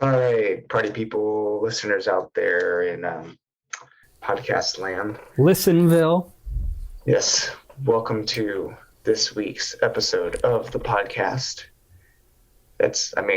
All right, party people, listeners out there in podcast land. Listenville. Yes, welcome to this week's episode of the podcast. I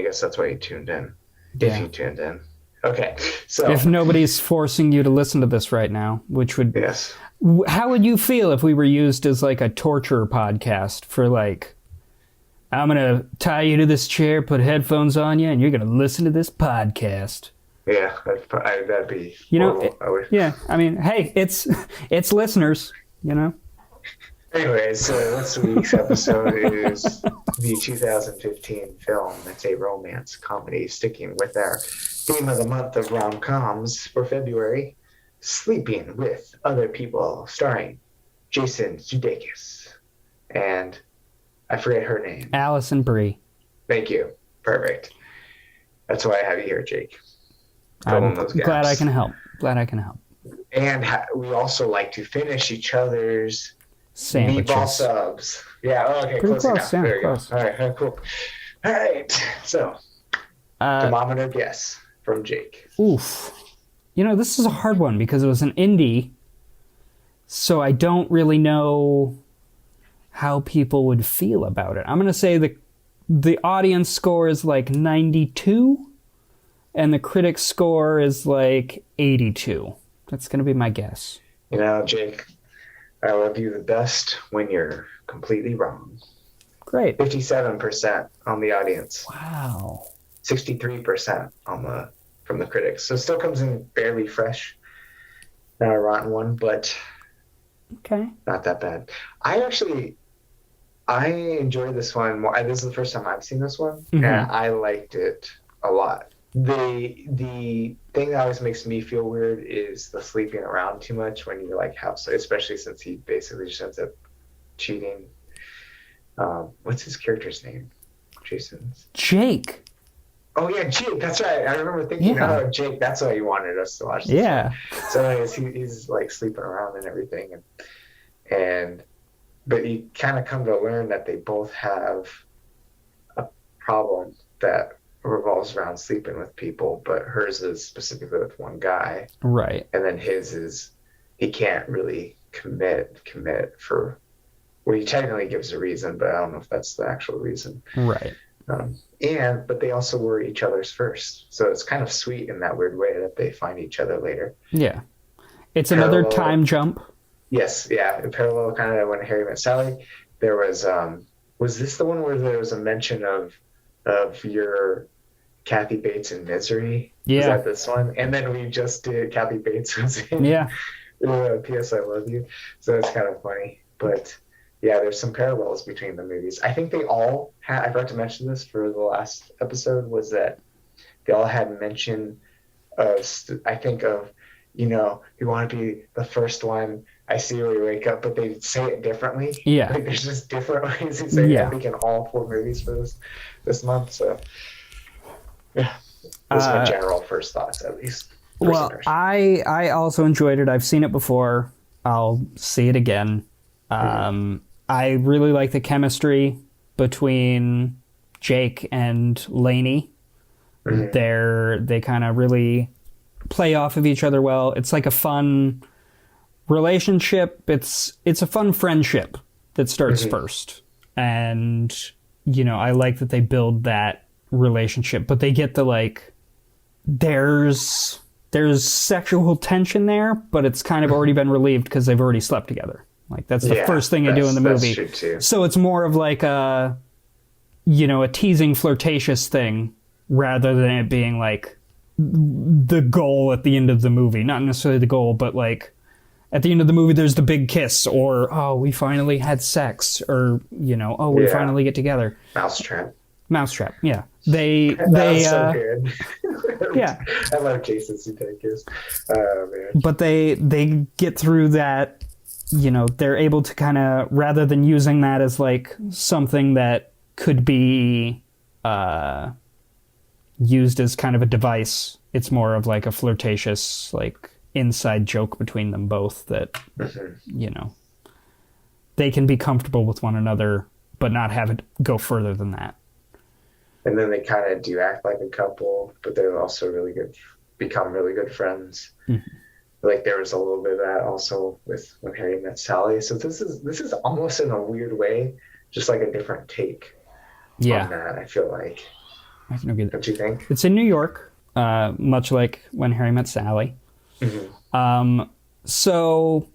guess that's why you tuned in. If Yeah. you tuned in. Okay, so. If nobody's forcing you to listen to this right now, which would... Yes. How would you feel if we were used as like a torture podcast for like, I'm going to tie you to this chair, put headphones on you, and you're going to listen to this podcast. Yeah, that'd be yeah, I mean, hey, it's listeners, you know? Anyways, so this week's episode is the 2015 film. It's a romance comedy, sticking with our theme of the month of rom-coms for February, Sleeping with Other People, starring Jason Sudeikis. And I forget her name. Alison Brie. Thank you. Perfect. That's why I have you here, Jake. I'm glad I can help. And we also like to finish each other's sandwiches. Meatball subs. Yeah, okay, pretty close enough. Yeah, there you close. Go. All right, cool. All right, so, thermometer guess from Jake. Oof. You know, this is a hard one because it was an indie, so I don't really know how people would feel about it. I'm going to say the audience score is like 92, and the critic score is like 82. That's going to be my guess. You know, Jake, I love you the best when you're completely wrong. Great. 57% on the audience. Wow. 63% from the critics. So it still comes in barely fresh. Not a rotten one, but okay, not that bad. I enjoyed this one more. This is the first time I've seen this one, and I liked it a lot. The thing that always makes me feel weird is the sleeping around too much when you like have, especially since he basically just ends up cheating. What's his character's name? Jason's Jake. Oh yeah, Jake. That's right. I remember thinking, oh Jake. That's why you wanted us to watch this. Yeah. One. So anyways, he's like sleeping around and everything, but you kind of come to learn that they both have a problem that revolves around sleeping with people, but hers is specifically with one guy. Right. And then his is he can't really commit for, well, he technically gives a reason, but I don't know if that's the actual reason. Right. But they also were each other's first. So it's kind of sweet in that weird way that they find each other later. Yeah. It's another time jump. Yes, yeah. In parallel, kind of when Harry met Sally, there was this the one where there was a mention of your Kathy Bates in Misery? Yeah. Was that this one? And then we just did Kathy Bates was in P.S. I Love You. So it's kind of funny. But yeah, there's some parallels between the movies. I think they all had, I forgot to mention this for the last episode, was that they all had mention of, I think of, you want to be the first one I see when you wake up, but they say it differently. Yeah. Like there's just different ways to say it, I think, in all 4 movies for this month. So, yeah. Those are my general first thoughts, at least. Well, I also enjoyed it. I've seen it before. I'll see it again. I really like the chemistry between Jake and Lainey. They kind of really play off of each other well. It's like a fun relationship. It's a fun friendship that starts first. And, I like that they build that relationship, but they get the there's sexual tension there, but it's kind of already been relieved because they've already slept together. Like that's the first thing they do in the movie. True too. So it's more of like a teasing, flirtatious thing rather than it being like the goal at the end of the movie. Not necessarily the goal, but like at the end of the movie, there's the big kiss, or we finally had sex, or we finally get together. Mousetrap. Yeah, they so good. Yeah, I love Jason Sudeikis. Oh man! But they get through that. They're able to kind of, rather than using that as like something that could be used as kind of a device, it's more of like a flirtatious, like inside joke between them both that, they can be comfortable with one another, but not have it go further than that. And then they kind of do act like a couple, but they're also become really good friends. Mhm. Like there was a little bit of that also with When Harry Met Sally. So this is almost in a weird way, just like a different take on that. I feel like. I can get it. Don't you think? It's in New York, much like When Harry Met Sally. Mm-hmm. So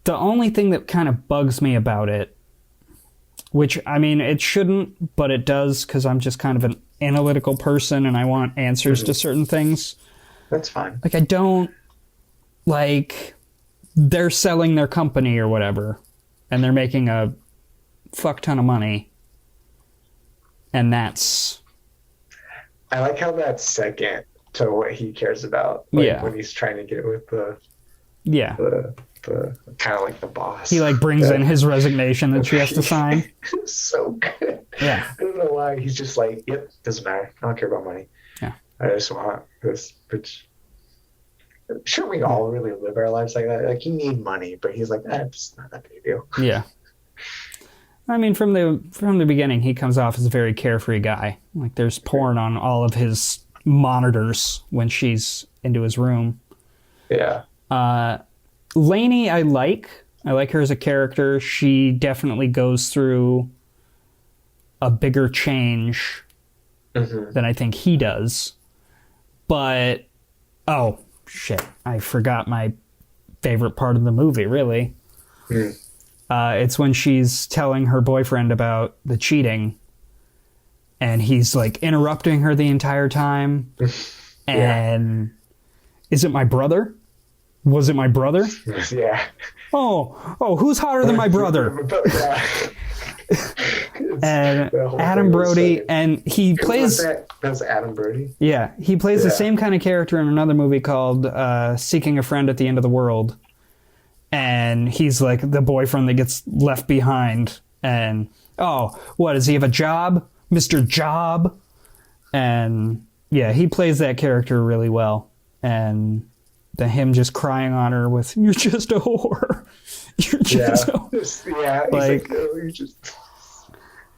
the only thing that kind of bugs me about it, which, I mean, it shouldn't, but it does because I'm just kind of an analytical person and I want answers to certain things. That's fine. Like, I don't, like, they're selling their company or whatever, and they're making a fuck ton of money. And that's... I like how that's second to what he cares about. Like when he's trying to get with the kind of like the boss. He like brings in his resignation that she has to sign. So good. Yeah. I don't know why. He's just like, yep, doesn't matter. I don't care about money. Yeah. I just want this. Which, shouldn't we all really live our lives like that? Like, you need money, but he's like, it's not that big a deal. Yeah. I mean, from the beginning, he comes off as a very carefree guy. Like, there's porn on all of his monitors when she's into his room. Yeah. Lainey, I like her as a character. She definitely goes through a bigger change than I think he does. But, oh, shit. I forgot my favorite part of the movie, really. It's when she's telling her boyfriend about the cheating, and he's, like, interrupting her the entire time. And, is it my brother? Was it my brother? Yeah. Oh, who's hotter than my brother? And Adam Brody, and he plays... That was Adam Brody? Yeah, he plays the same kind of character in another movie called Seeking a Friend at the End of the World. And he's like the boyfriend that gets left behind. And, what, does he have a job? Mr. Job? And, yeah, he plays that character really well. And... him just crying on her with, you're just a whore. You're just a whore. Yeah. Like, you're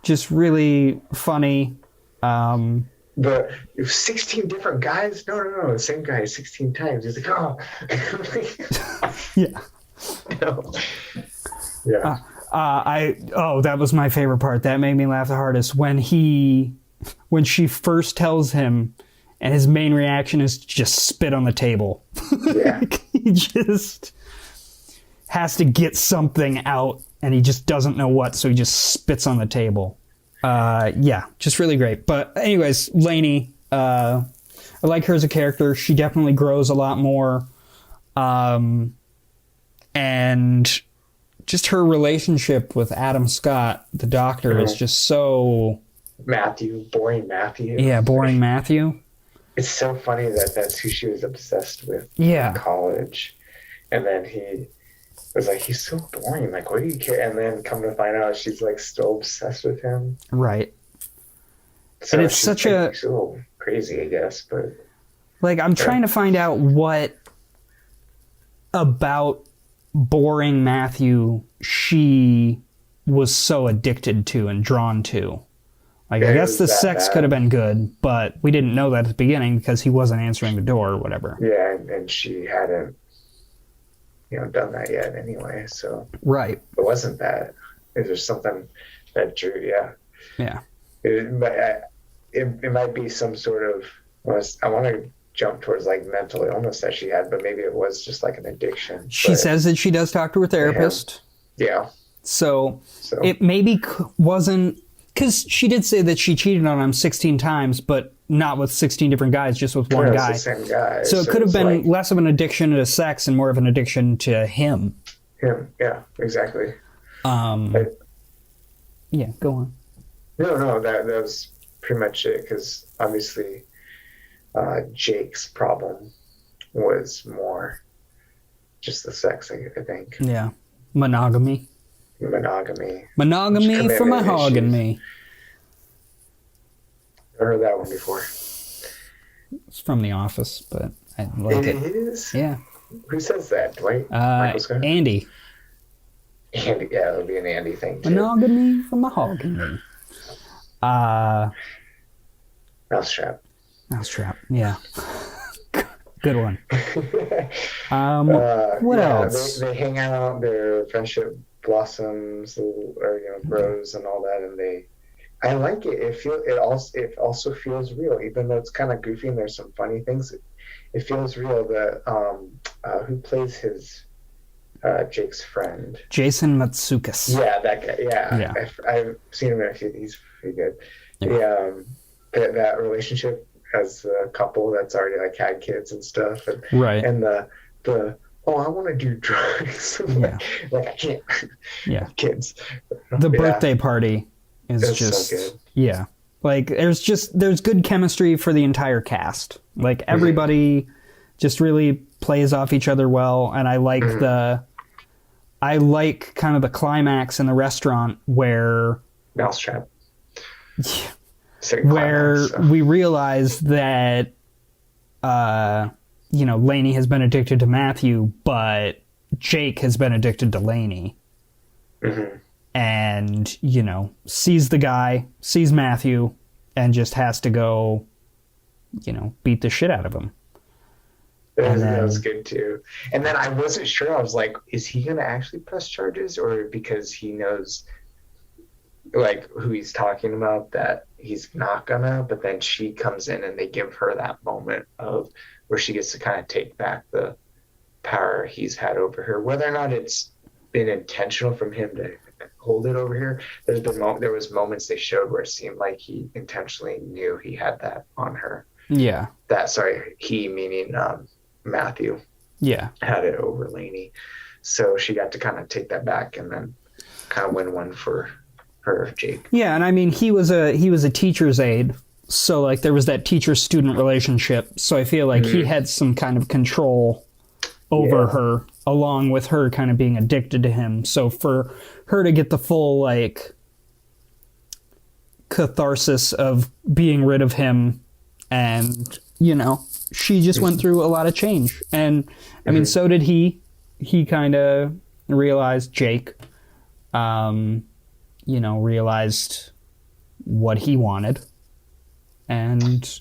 just really funny. But 16 different guys? No. The same guy 16 times. He's like, oh. Yeah. No. Yeah. That was my favorite part. That made me laugh the hardest. When she first tells him, and his main reaction is to just spit on the table. Yeah. He just has to get something out, and he just doesn't know what, so he just spits on the table. Just really great. But anyways, Lainey, I like her as a character. She definitely grows a lot more. And just her relationship with Adam Scott, the doctor, is just so... Boring Matthew. Yeah, boring Matthew. It's so funny that that's who she was obsessed with in college. And then he was like, he's so boring. Like, what do you care? And then come to find out she's like still obsessed with him. Right. So and it's such a... She's a little crazy, I guess. But like, I'm trying to find out what about boring Matthew she was so addicted to and drawn to. Like, I guess the sex could have been good, but we didn't know that at the beginning because he wasn't answering the door or whatever. Yeah, and she hadn't, done that yet anyway, so... Right. It wasn't that. It was something that drew, Yeah. It might be some sort of... I want to jump towards, like, mental illness that she had, but maybe it was just, like, an addiction. She says that she does talk to her therapist. Yeah. So it maybe wasn't... Because she did say that she cheated on him 16 times, but not with 16 different guys, just with one guy. It's the same guy. So it could have been less of an addiction to sex and more of an addiction to him. Yeah, exactly. Yeah, go on. No, that was pretty much it, because obviously Jake's problem was more just the sex, I think. Yeah. Monogamy. Monogamy for mahogany. I've heard that one before. It's from The Office, but I like it. It is? Yeah. Who says that? Dwight? Andy. Andy, yeah, it would be an Andy thing too. Monogamy for mahogany. Mousetrap. Mousetrap. Yeah. Good one. What else? They hang out. Their friendship blossoms, or grows and all that, and I like it. It also feels real, even though it's kind of goofy and there's some funny things. It feels real. Who plays Jake's friend? Jason Matsukas. Yeah, that guy. Yeah. I've seen him in a few. He's pretty good. Yeah. That relationship as a couple that's already like had kids and stuff, and right. And the I want to do drugs. like I can't. Yeah. Kids. The birthday party is just so good. Yeah. Like there's good chemistry for the entire cast. Like everybody just really plays off each other well, and I like kind of the climax in the restaurant where Mousetrap. Where we realize that Lainey has been addicted to Matthew, but Jake has been addicted to Lainey. Mm-hmm. And, sees the guy, sees Matthew, and just has to go, beat the shit out of him. That was good too. And then I wasn't sure. I was like, is he going to actually press charges, or because he knows like who he's talking about that he's not gonna? But then she comes in and they give her that moment of where she gets to kind of take back the power he's had over her. Whether or not it's been intentional from him to hold it over here, there was moments they showed where it seemed like he intentionally knew he had that on her. Yeah. He meaning Matthew. Yeah. Had it over Lainey. So she got to kind of take that back and then kind of win one for her, Jake. Yeah, and I mean he was a teacher's aide, so like there was that teacher-student relationship. So I feel like he had some kind of control over her, along with her kind of being addicted to him. So for her to get the full like catharsis of being rid of him, and she just went through a lot of change. And I mean, so did he. He kind of realized Jake. Realized what he wanted, and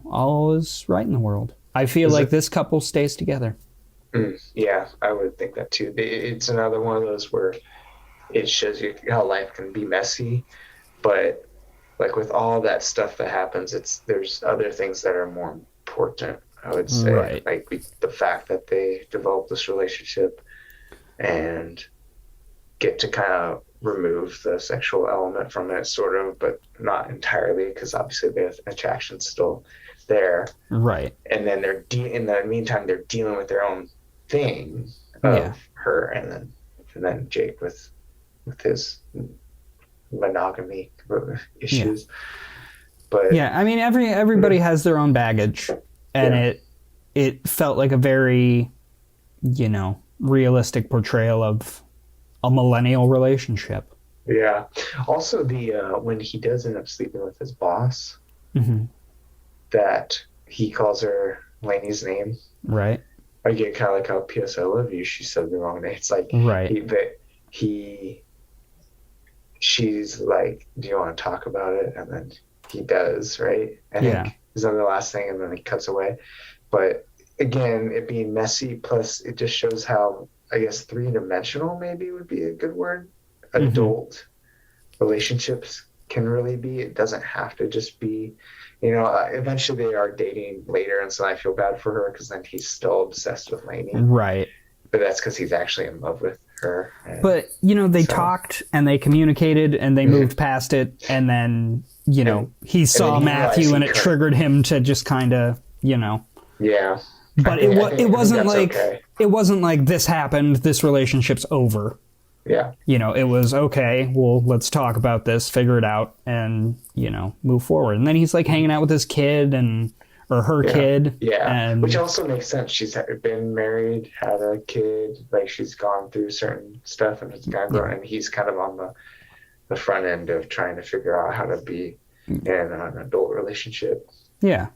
all is right in the world. I feel like this couple stays together. Yeah, I would think that too. It's another one of those where it shows you how life can be messy, but like with all that stuff that happens, there's other things that are more important, I would say. Right. Like the fact that they develop this relationship and get to kind of remove the sexual element from it, sort of, but not entirely, because obviously the attraction's still there. Right. And then in the meantime, they're dealing with their own thing of her, and then Jake with his monogamy issues. But yeah, I mean everybody has their own baggage, and it felt like a very realistic portrayal of a millennial relationship. Yeah. Also, when he does end up sleeping with his boss, that he calls her Lainey's name. Right. I get kind of like how P.S. I love you. She said the wrong name. It's like she's like, do you want to talk about it? And then he does, right? I think is on the last thing, and then he cuts away. But again, it being messy, plus it just shows how, I guess, three-dimensional maybe would be a good word. Adult relationships can really be. It doesn't have to just be, eventually they are dating later, and so I feel bad for her because then he's still obsessed with Lainey. Right. But that's because he's actually in love with her. But, they talked and they communicated and they moved past it, and then, he saw Matthew and it triggered him to just kind of, Yeah. But it wasn't like it wasn't like this happened, this relationship's over. Yeah. It was okay, well, let's talk about this, figure it out, and, move forward. And then he's like hanging out with his kid or her kid. Yeah. And which also makes sense. She's been married, had a kid, like she's gone through certain stuff and it's kind of grown, and he's kind of on the front end of trying to figure out how to be in an adult relationship. Yeah.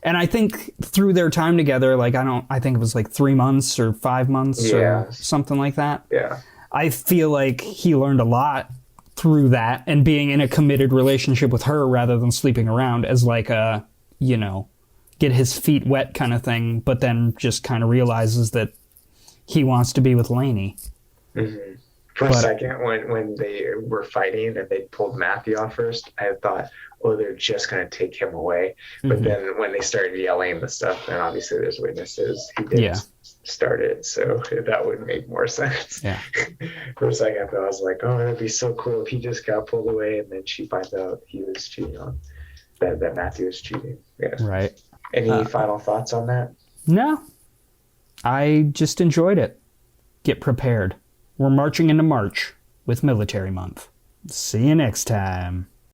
And I think through their time together, like I think it was like 3 months or 5 months or something like that. Yeah. I feel like he learned a lot through that and being in a committed relationship with her rather than sleeping around as like a, you know, get his feet wet kind of thing, but then just kind of realizes that he wants to be with Lainey. Mm-hmm. For a second, when they were fighting and they pulled Matthew off first, I thought, oh, they're just going to take him away. But then when they started yelling the stuff, and obviously there's witnesses, he didn't start it. So that would make more sense. Yeah. For a second, I was like, oh, it'd be so cool if he just got pulled away and then she finds out he was cheating on, that Matthew was cheating. Yeah. Right. Any final thoughts on that? No. I just enjoyed it. Get prepared. We're marching into March with Military Month. See you next time.